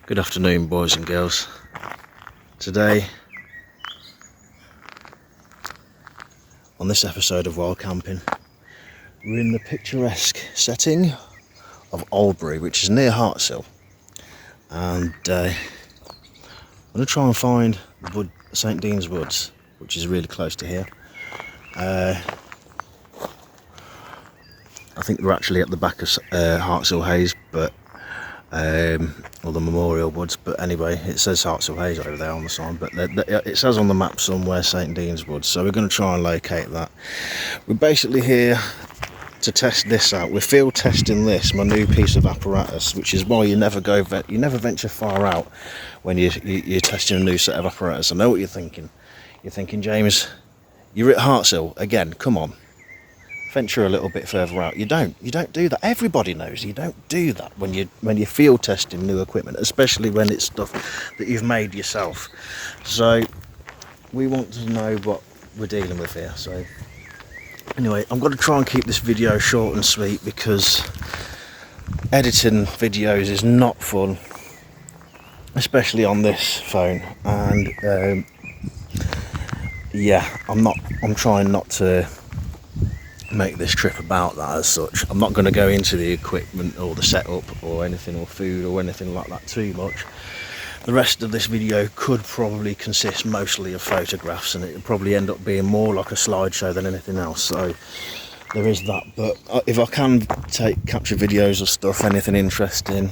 Good afternoon, boys and girls. Today, on this episode of Wild Camping, we're in the picturesque setting of Albury, which is near Hartshill, and I'm going to try and find the St Dean's Woods, which is really close to here. I think we're actually at the back of Hartshill Haze, but or the Memorial Woods, but anyway, it says Hartshill Haze over there on the sign, but it says on the map somewhere St Dean's Woods, so we're going to try and locate that. We're basically here to test this out. We're field testing this, my new piece of apparatus, which is why you never venture far out when you're testing a new set of apparatus. I know what you're thinking. You're thinking, James, you're at Hartshill again, come on. Venture a little bit further out. You don't do that. Everybody knows you don't do that when you're field testing new equipment, especially when it's stuff that you've made yourself. So we want to know what we're dealing with here. So anyway, I'm going to try and keep this video short and sweet because editing videos is not fun, especially on this phone. And yeah, I'm trying not to make this trip about that as such. I'm not going to go into the equipment or the setup or anything, or food or anything like that too much. The rest of this video could probably consist mostly of photographs, and it would probably end up being more like a slideshow than anything else, so there is that. But if I can capture videos of stuff, anything interesting,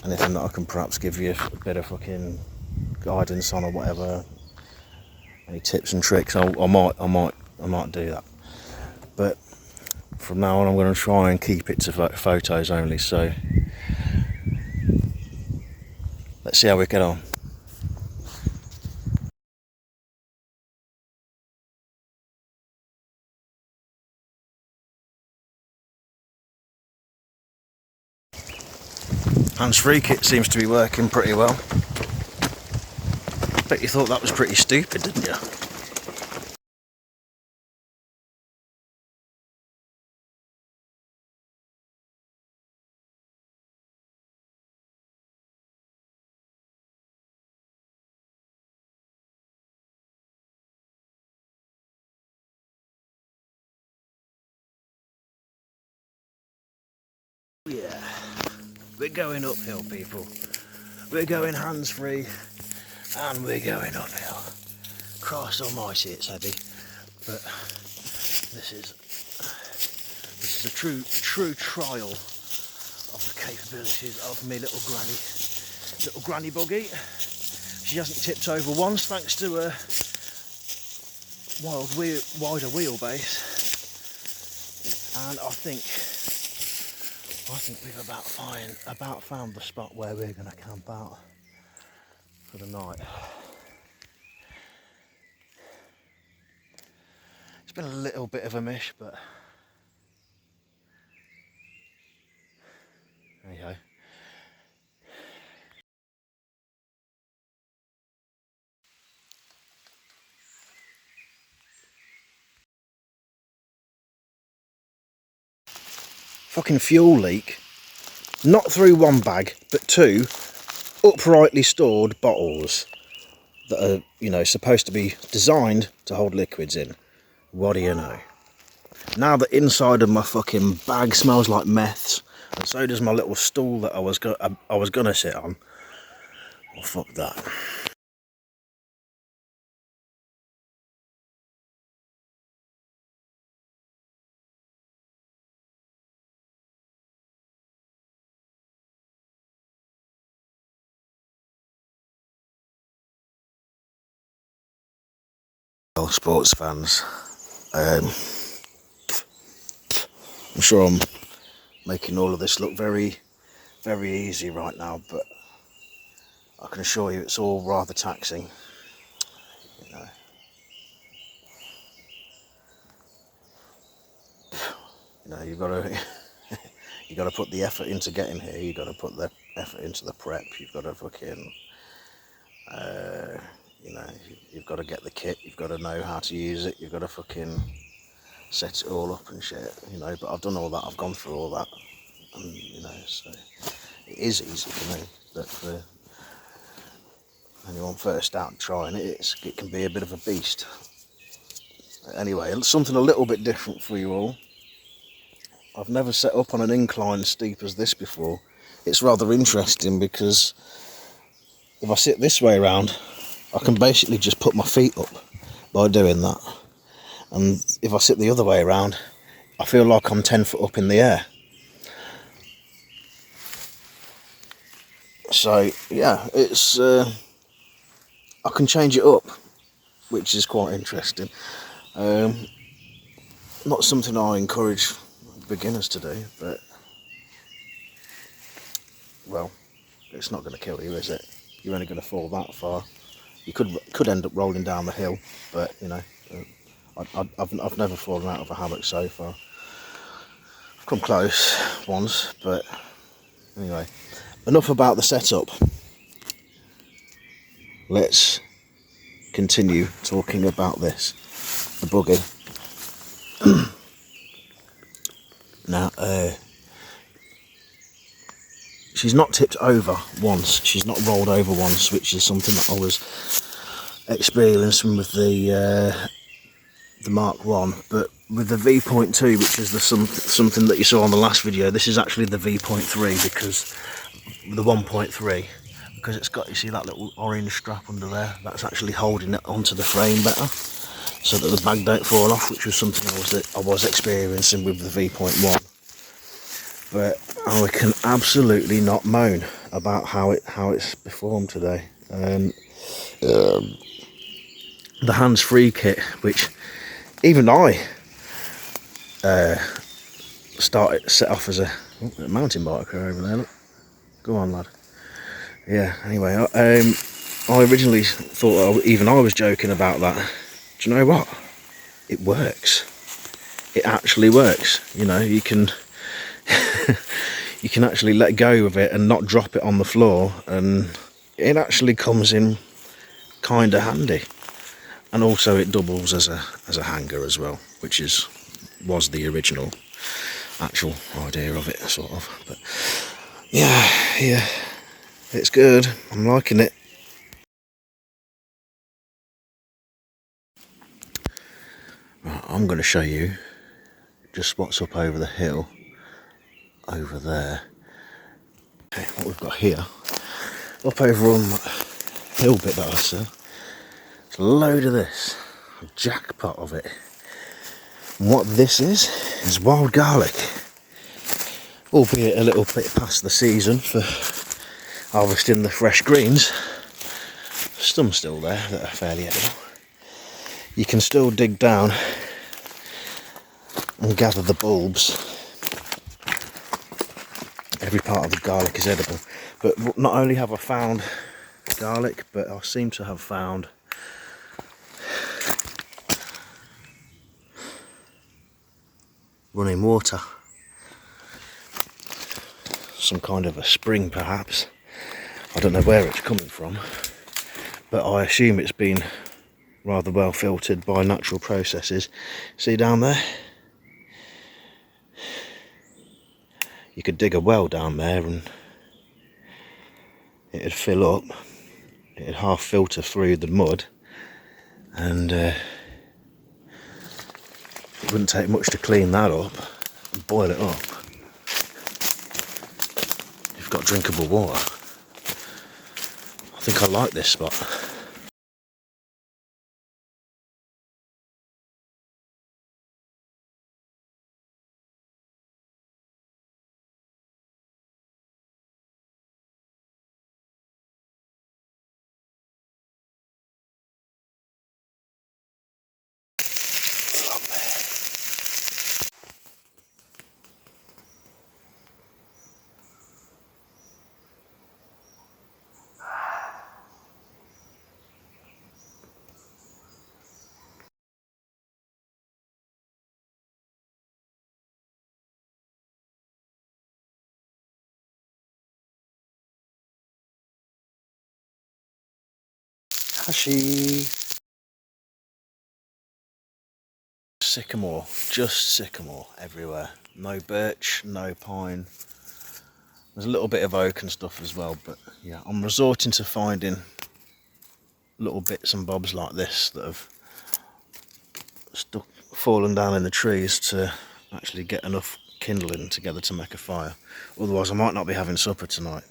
anything that I can perhaps give you a bit of fucking guidance on or whatever, any tips and tricks, I might do that. But from now on, I'm going to try and keep it to photos only, so let's see how we get on. Hands-free kit seems to be working pretty well. Bet you thought that was pretty stupid, didn't you? Yeah, we're going uphill, people. We're going hands-free, and we're going uphill. Christ almighty, it's heavy, but this is a true trial of the capabilities of me little granny buggy. She hasn't tipped over once, thanks to a wider wheelbase, and I think we've about found the spot where we're going to camp out for the night. It's been a little bit of a mish, but there you go. Fucking fuel leak. Not through one bag, but two uprightly stored bottles that are, supposed to be designed to hold liquids in. What do you know? Now the inside of my fucking bag smells like meths, and so does my little stool that I was gonna sit on. Well, fuck that. Well, sports fans, I'm sure I'm making all of this look very, very easy right now, but I can assure you it's all rather taxing. You've got to put the effort into getting here. You've got to put the effort into the prep. You've got to fucking you've got to get the kit, you've got to know how to use it, you've got to fucking set it all up and shit, but I've done all that, I've gone through all that, and so it is easy for me, but for anyone first out trying it, it can be a bit of a beast. Anyway, something a little bit different for you all. I've never set up on an incline as steep as this before. It's rather interesting because if I sit this way around, I can basically just put my feet up by doing that. And if I sit the other way around, I feel like I'm 10 foot up in the air. So yeah, it's I can change it up, which is quite interesting. Not something I encourage beginners to do, but well, it's not going to kill you, is it? You're only going to fall that far. You could end up rolling down the hill, but you know, I've never fallen out of a hammock so far. I've come close once, but anyway, enough about the setup. Let's continue talking about this, the buggy. Now, she's not tipped over once, she's not rolled over once, which is something that I was experiencing with the Mark 1, but with the V.2, which is something that you saw on the last video, this is actually the V.3, because the 1.3, because it's got, you see that little orange strap under there, that's actually holding it onto the frame better, so that the bag don't fall off, which was something I was experiencing with the V.1. But I can absolutely not moan about how it's performed today. The hands-free kit, which even I set off as a mountain biker over there. Look. Go on, lad. Yeah. Anyway, I originally thought even I was joking about that. Do you know what? It works. It actually works. You know, you can you can actually let go of it and not drop it on the floor, and it actually comes in kind of handy. And also it doubles as a hanger as well, which was the original actual idea of it, sort of. But yeah, it's good. I'm liking it. Right, I'm going to show you just what's up over the hill, over there. Okay, what we've got here, up over on the hill bit that I said, it's a load of this, a jackpot of it. And what this is wild garlic, albeit a little bit past the season for harvesting the fresh greens. Some still there that are fairly edible. You can still dig down and gather the bulbs. Every part of the garlic is edible. But not only have I found garlic, but I seem to have found running water. Some kind of a spring perhaps. I don't know where it's coming from, but I assume it's been rather well filtered by natural processes. See down there? You could dig a well down there and it'd fill up, it'd half filter through the mud, and it wouldn't take much to clean that up and boil it up. You've got drinkable water. I think I like this spot. Hashi. Sycamore, just sycamore everywhere. No birch, no pine. There's a little bit of oak and stuff as well, but yeah, I'm resorting to finding little bits and bobs like this that have fallen down in the trees to actually get enough kindling together to make a fire. Otherwise I might not be having supper tonight.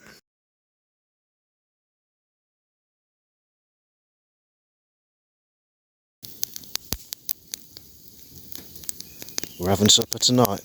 We're having supper tonight.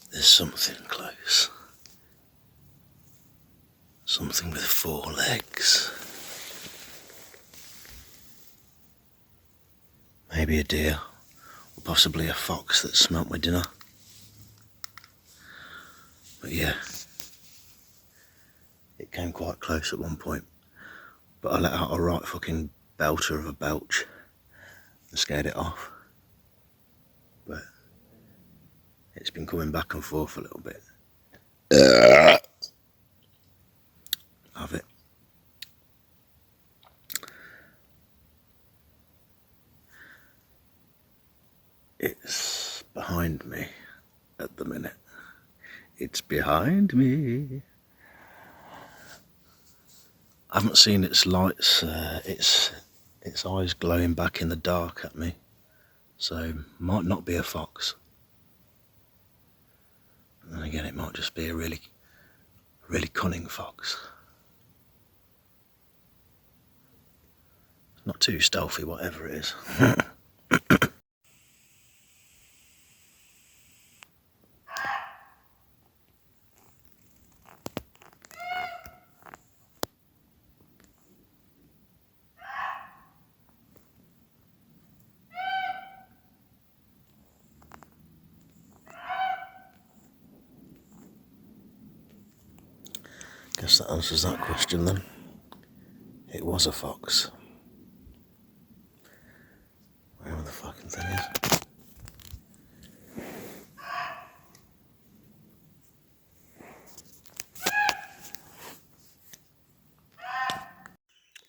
There's something close. Something with 4 legs. Maybe a deer, or possibly a fox that smelt my dinner. But yeah, it came quite close at one point. But I let out a right fucking belter of a belch and scared it off. But it's been coming back and forth a little bit. Have it. It's behind me at the minute. It's behind me. I haven't seen its lights, its eyes glowing back in the dark at me. So might not be a fox. And again, it might just be a really cunning fox. Not too stealthy, whatever it is. Guess that answers that question then. It was a fox. Wherever the fucking thing is.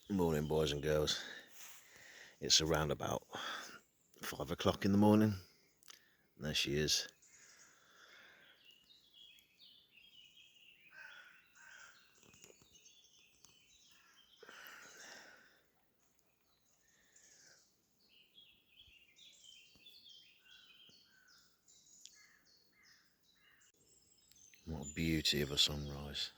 Morning, boys and girls. It's around about 5 o'clock in the morning. And there she is. What a beauty of a sunrise.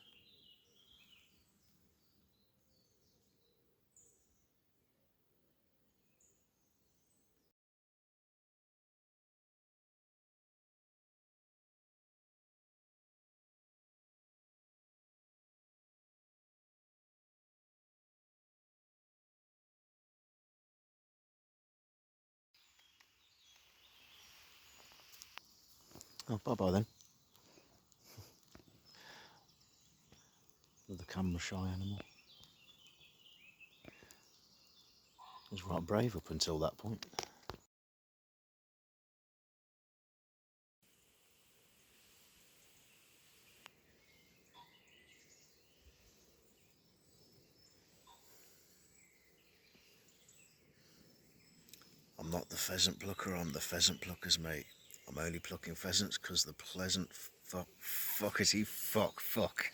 Oh, bye-bye then. With the camera shy animal. I was right brave up until that point. I'm not the pheasant plucker, I'm the pheasant plucker's mate. I'm only plucking pheasants because the pleasant fuckety fuck.